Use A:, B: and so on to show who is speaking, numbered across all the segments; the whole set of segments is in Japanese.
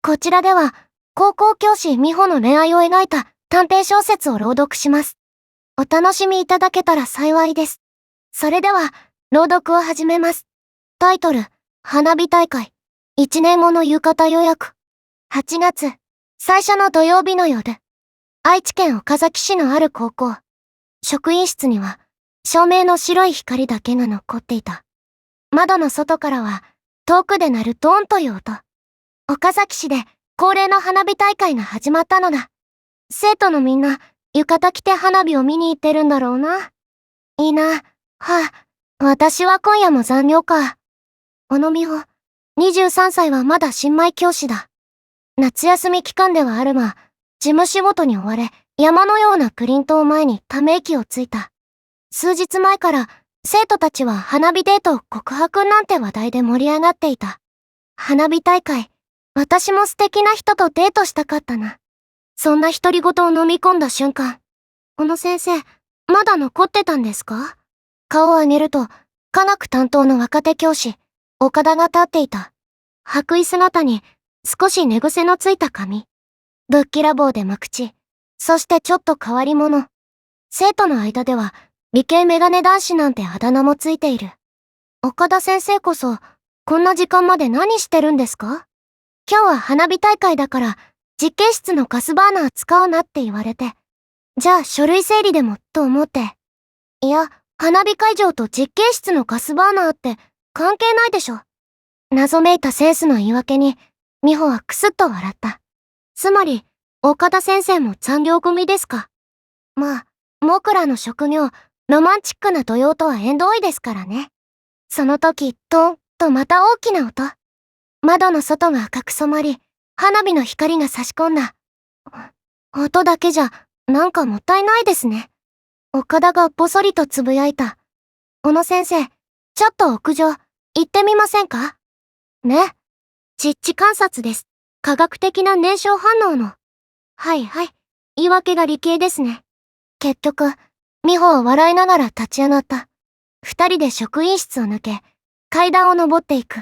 A: こちらでは、高校教師美穂の恋愛を描いた短編小説を朗読します。お楽しみいただけたら幸いです。それでは、朗読を始めます。タイトル、花火大会。1年後の浴衣予約。8月、最初の土曜日の夜。愛知県岡崎市のある高校。職員室には、照明の白い光だけが残っていた。窓の外からは、遠くで鳴るドーンという音。岡崎市で恒例の花火大会が始まったのだ。生徒のみんな、浴衣着て花火を見に行ってるんだろうな。いいな。はあ、私は今夜も残業か。小野美穂、23歳はまだ新米教師だ。夏休み期間ではあるが、事務仕事に追われ、山のようなプリントを前にため息をついた。数日前から、生徒たちは花火デート、告白なんて話題で盛り上がっていた。花火大会、私も素敵な人とデートしたかったな。そんな独り言を飲み込んだ瞬間、小野先生、まだ残ってたんですか？顔を上げると、科学担当の若手教師、岡田が立っていた。白衣姿に、少し寝癖のついた髪。ぶっきらぼうで無口。そしてちょっと変わり者。生徒の間では、理系メガネ男子なんてあだ名もついている。岡田先生こそ、こんな時間まで何してるんですか？今日は花火大会だから、実験室のガスバーナー使うなって言われて。じゃあ書類整理でも、と思って。いや、花火会場と実験室のガスバーナーって関係ないでしょ。謎めいたセンスの言い訳に、美穂はクスッと笑った。つまり、岡田先生も残業組ですか。まあ、僕らの職業、ロマンチックな土曜とは縁遠いですからね。その時、トンとまた大きな音。窓の外が赤く染まり、花火の光が差し込んだ。音だけじゃ、なんかもったいないですね。岡田がぼそりとつぶやいた。小野先生、ちょっと屋上、行ってみませんか？ね。実地観察です。科学的な燃焼反応の。はいはい。言い訳が理系ですね。結局、美穂は笑いながら立ち上がった。二人で職員室を抜け、階段を登っていく。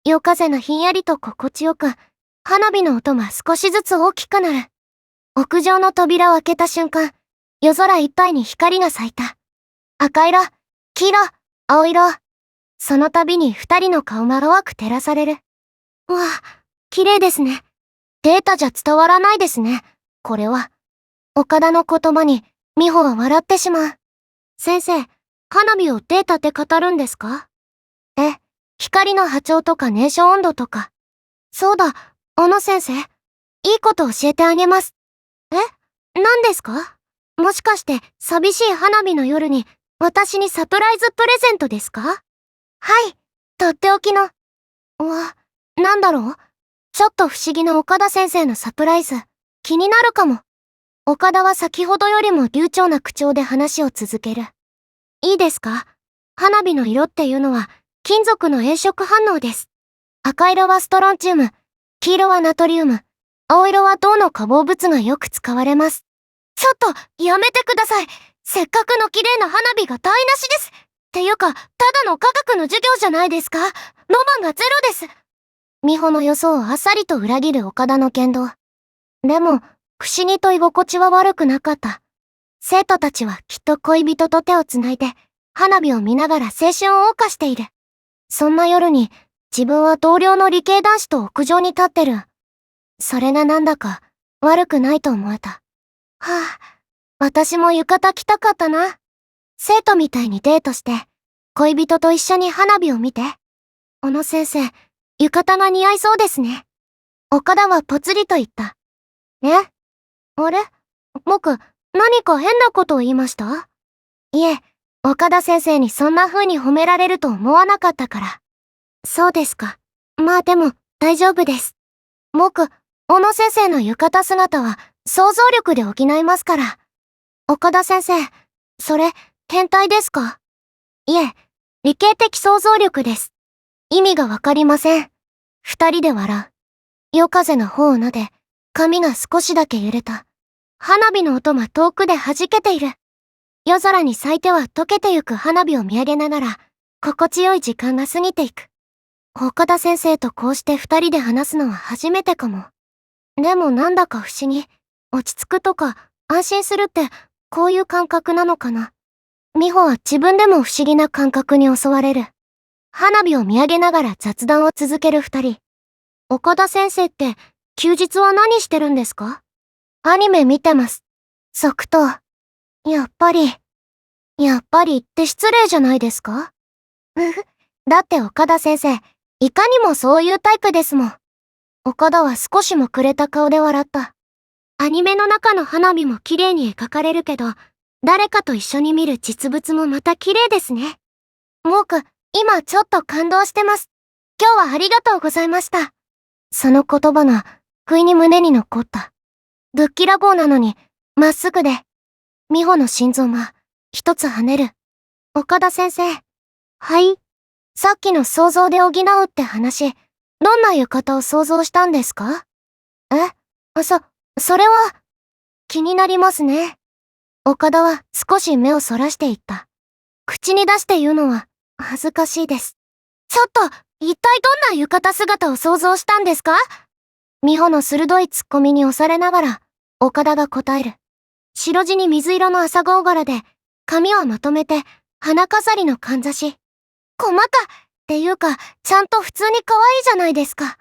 A: 夜風がひんやりと心地よく、花火の音が少しずつ大きくなる。屋上の扉を開けた瞬間、夜空いっぱいに光が咲いた。赤色、黄色、青色。その度に二人の顔が淡く照らされる。わあ、綺麗ですね。データじゃ伝わらないですね。これは。岡田の言葉に、美穂は笑ってしまう。先生、花火をデータって語るんですか？光の波長とか燃焼温度とか。そうだ、小野先生。いいこと教えてあげます。何ですか？もしかして寂しい花火の夜に私にサプライズプレゼントですか？はい、とっておきの。なんだろう？ちょっと不思議な岡田先生のサプライズ、気になるかも。岡田は先ほどよりも流暢な口調で話を続ける。いいですか？花火の色っていうのは金属の炎色反応です。赤色はストロンチウム、黄色はナトリウム、青色は銅の化合物がよく使われます。ちょっと、やめてください。せっかくの綺麗な花火が台無しです。っていうか、ただの科学の授業じゃないですか。ロマンがゼロです。美穂の予想をあっさりと裏切る岡田の言動。でも、不思議と居心地は悪くなかった。生徒たちはきっと恋人と手をつないで、花火を見ながら青春を謳歌している。そんな夜に、自分は同僚の理系男子と屋上に立ってる。それがなんだか、悪くないと思えた。私も浴衣着たかったな。生徒みたいにデートして、恋人と一緒に花火を見て。小野先生、浴衣が似合いそうですね。岡田はぽつりと言った。あれ？僕、何か変なことを言いました？いえ、岡田先生にそんな風に褒められると思わなかったから。そうですか。まあでも、大丈夫です。僕、小野先生の浴衣姿は想像力で補いますから。岡田先生、それ、変態ですか？いえ、理系的想像力です。意味がわかりません。二人で笑う。夜風の方を撫で、髪が少しだけ揺れた。花火の音が遠くで弾けている。夜空に咲いては溶けてゆく花火を見上げながら、心地よい時間が過ぎていく。岡田先生とこうして二人で話すのは初めてかも。でもなんだか不思議。落ち着くとか、安心するって、こういう感覚なのかな。美穂は自分でも不思議な感覚に襲われる。花火を見上げながら雑談を続ける二人。岡田先生って、休日は何してるんですか？アニメ見てます。即答。やっぱりって失礼じゃないですか？だって岡田先生、いかにもそういうタイプですもん。岡田は少しもくれた顔で笑った。アニメの中の花火も綺麗に描かれるけど、誰かと一緒に見る実物もまた綺麗ですね。モーク、今ちょっと感動してます。今日はありがとうございました。その言葉が、不意に胸に残った。ぶっきらぼうなのに、まっすぐで。美穂の心臓が、一つ跳ねる。岡田先生。はい。さっきの想像で補うって話、どんな浴衣を想像したんですか？それは、気になりますね。岡田は少し目をそらしていった。口に出して言うのは、恥ずかしいです。ちょっと、一体どんな浴衣姿を想像したんですか？美穂の鋭いツッコミに押されながら、岡田が答える。白地に水色の朝顔柄で、髪はまとめて、花飾りのかんざし。細かっていうか、ちゃんと普通に可愛いじゃないですか。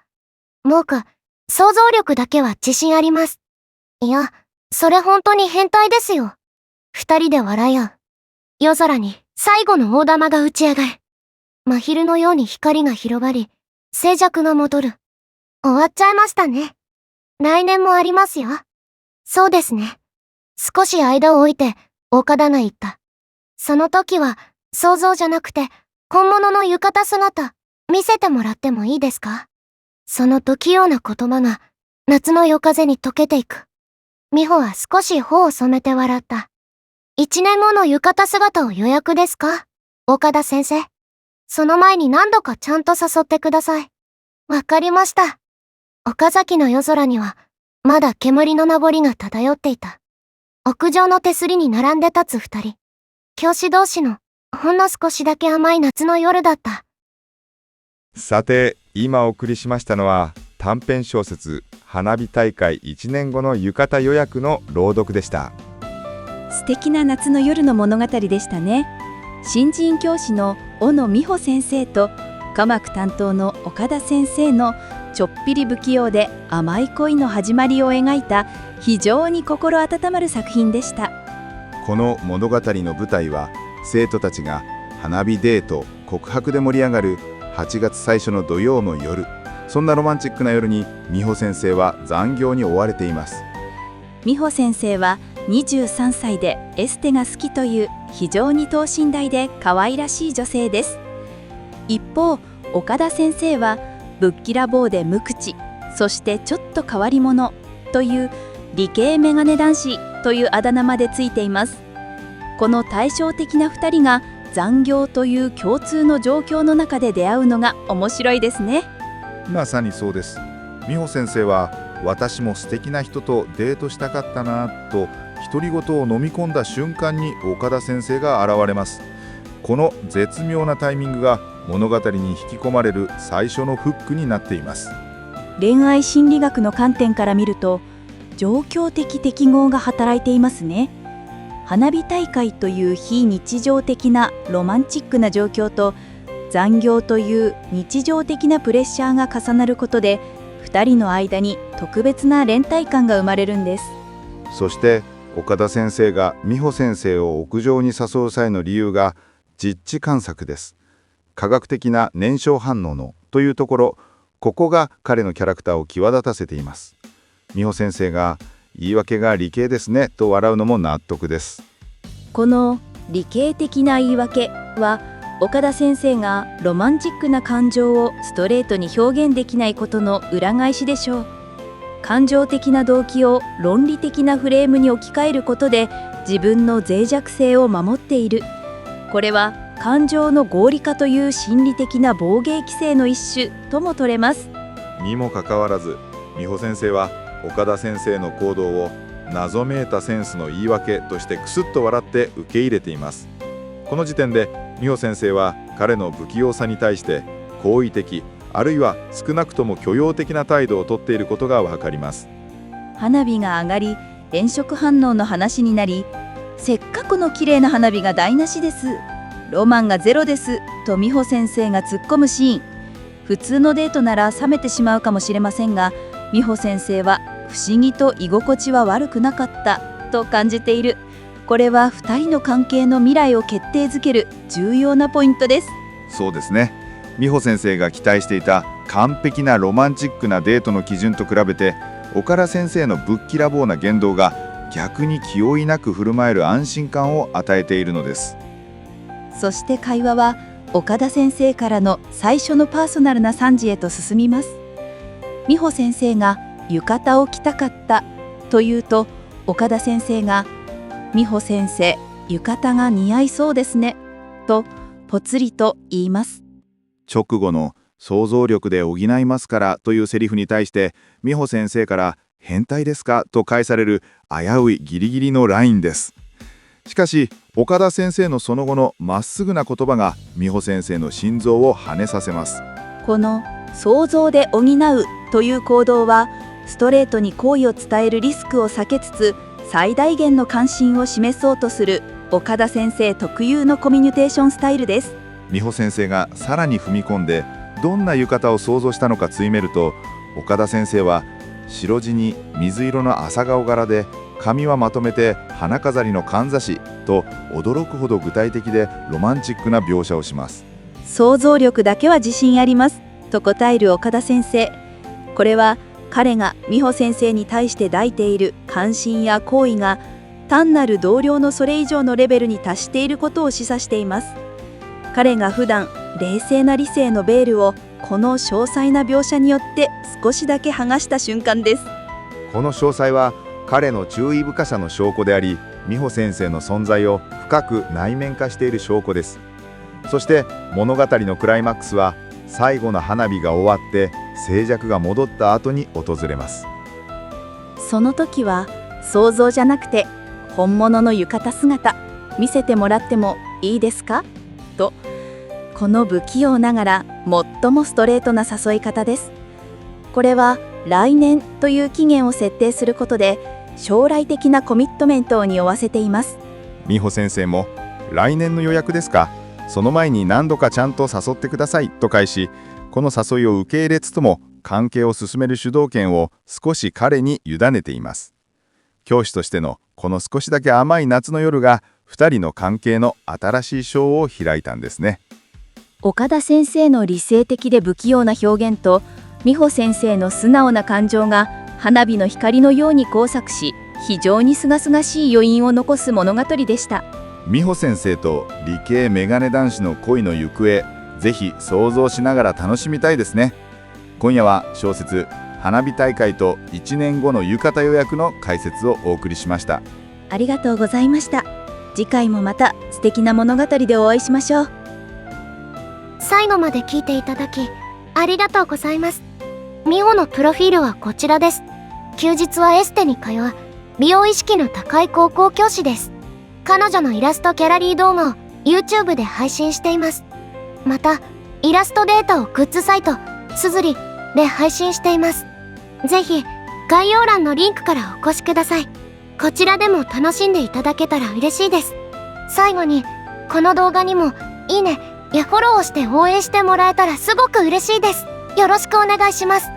A: モーク、想像力だけは自信あります。いや、それ本当に変態ですよ。二人で笑い合う。夜空に最後の大玉が打ち上がる。真昼のように光が広がり、静寂が戻る。終わっちゃいましたね。来年もありますよ。そうですね。少し間を置いて、岡田が言った。その時は、想像じゃなくて、本物の浴衣姿、見せてもらってもいいですか？その不器用な言葉が、夏の夜風に溶けていく。美穂は少し頬を染めて笑った。1年後の浴衣姿を予約ですか？岡田先生。その前に何度かちゃんと誘ってください。わかりました。岡崎の夜空には、まだ煙の名残が漂っていた。屋上の手すりに並んで立つ二人。教師同士の、ほんの少しだけ甘い夏の夜だった。
B: さて、今お送りしましたのは短編小説花火大会1年後の浴衣予約の朗読でした。
C: 素敵な夏の夜の物語でしたね。新人教師の小野美穂先生と科目担当の岡田先生のちょっぴり不器用で甘い恋の始まりを描いた非常に心温まる作品でした。
B: この物語の舞台は生徒たちが花火デート告白で盛り上がる8月最初の土曜の夜。そんなロマンチックな夜に美穂先生は残業に追われています。
C: 美穂先生は23歳でエステが好きという非常に等身大で可愛らしい女性です。一方、岡田先生はぶっきらぼうで無口、そしてちょっと変わり者という理系メガネ男子というあだ名までついています。この対照的な2人が残業という共通の状況の中で出会うのが面白いですね。
B: まさにそうです。美穂先生は私も素敵な人とデートしたかったなと独り言を飲み込んだ瞬間に岡田先生が現れます。この絶妙なタイミングが物語に引き込まれる最初のフックになっています。
C: 恋愛心理学の観点から見ると状況的適合が働いていますね。花火大会という非日常的なロマンチックな状況と残業という日常的なプレッシャーが重なることで2人の間に特別な連帯感が生まれるんです。
B: そして岡田先生が美穂先生を屋上に誘う際の理由が実地観察です。科学的な燃焼反応のというところ、ここが彼のキャラクターを際立たせています。美穂先生が言い訳が理系ですねと笑うのも納得です。
C: この理系的な言い訳は岡田先生がロマンチックな感情をストレートに表現できないことの裏返しでしょう。感情的な動機を論理的なフレームに置き換えることで自分の脆弱性を守っている。これは感情の合理化という心理的な防御規制の一種とも取れます。
B: にもかかわらず美穂先生は岡田先生の行動を謎めいたセンスの言い訳としてクスッと笑って受け入れています。この時点で美穂先生は彼の不器用さに対して好意的あるいは少なくとも許容的な態度をとっていることがわかります。
C: 花火が上がり、炎色反応の話になり、せっかくの綺麗な花火が台無しです。ロマンがゼロです。と美穂先生が突っ込むシーン。普通のデートなら冷めてしまうかもしれませんが、美穂先生は不思議と居心地は悪くなかったと感じている。これは2人の関係の未来を決定づける重要なポイントです。
B: そうですね。美穂先生が期待していた完璧なロマンチックなデートの基準と比べて、岡田先生のぶっきらぼうな言動が逆に気負いなく振る舞える安心感を与えているのです。
C: そして会話は岡田先生からの最初のパーソナルな賛辞へと進みます。美穂先生が浴衣を着たかったというと、岡田先生が美穂先生、浴衣が似合いそうですねとぽつりと言います。
B: 直後の想像力で補いますからというセリフに対して美穂先生から変態ですかと返される危ういギリギリのラインです。しかし岡田先生のその後のまっすぐな言葉が美穂先生の心臓を跳ねさせます。
C: この想像で補うという行動はストレートに好意を伝えるリスクを避けつつ最大限の関心を示そうとする岡田先生特有のコミュニケーションスタイルです。
B: 美穂先生がさらに踏み込んでどんな浴衣を想像したのか追めると、岡田先生は白地に水色の朝顔柄で髪はまとめて花飾りのかんざしと驚くほど具体的でロマンチックな描写をします。
C: 想像力だけは自信ありますと答える岡田先生。これは彼が美穂先生に対して抱いている関心や好意が単なる同僚のそれ以上のレベルに達していることを示唆しています。彼が普段冷静な理性のベールをこの詳細な描写によって少しだけ剥がした瞬間です。
B: この詳細は彼の注意深さの証拠であり、美穂先生の存在を深く内面化している証拠です。そして物語のクライマックスは最後の花火が終わって静寂が戻った後に訪れます。
C: その時は想像じゃなくて本物の浴衣姿見せてもらってもいいですかと、この不器用ながら最もストレートな誘い方です。これは来年という期限を設定することで将来的なコミットメントを匂わせています。
B: 美穂先生も来年の予約ですか、その前に何度かちゃんと誘ってくださいと返し、この誘いを受け入れつつも関係を進める主導権を少し彼に委ねています。教師としてのこの少しだけ甘い夏の夜が2人の関係の新しい章を開いたんですね。
C: 岡田先生の理性的で不器用な表現と美穂先生の素直な感情が花火の光のように交錯し、非常に清々しい余韻を残す物語でした。
B: 美穂先生と理系メガネ男子の恋の行方、ぜひ想像しながら楽しみたいですね。今夜は小説花火大会と1年後の浴衣予約の解説をお送りしました。
C: ありがとうございました。次回もまた素敵な物語でお会いしましょう。
A: 最後まで聞いていただきありがとうございます。美穂のプロフィールはこちらです。休日はエステに通う美容意識の高い高校教師です。彼女のイラストギャラリー動画を YouTube で配信しています。またイラストデータをグッズサイトすずりで配信しています。ぜひ概要欄のリンクからお越しください。こちらでも楽しんでいただけたら嬉しいです。最後にこの動画にもいいねやフォローをして応援してもらえたらすごく嬉しいです。よろしくお願いします。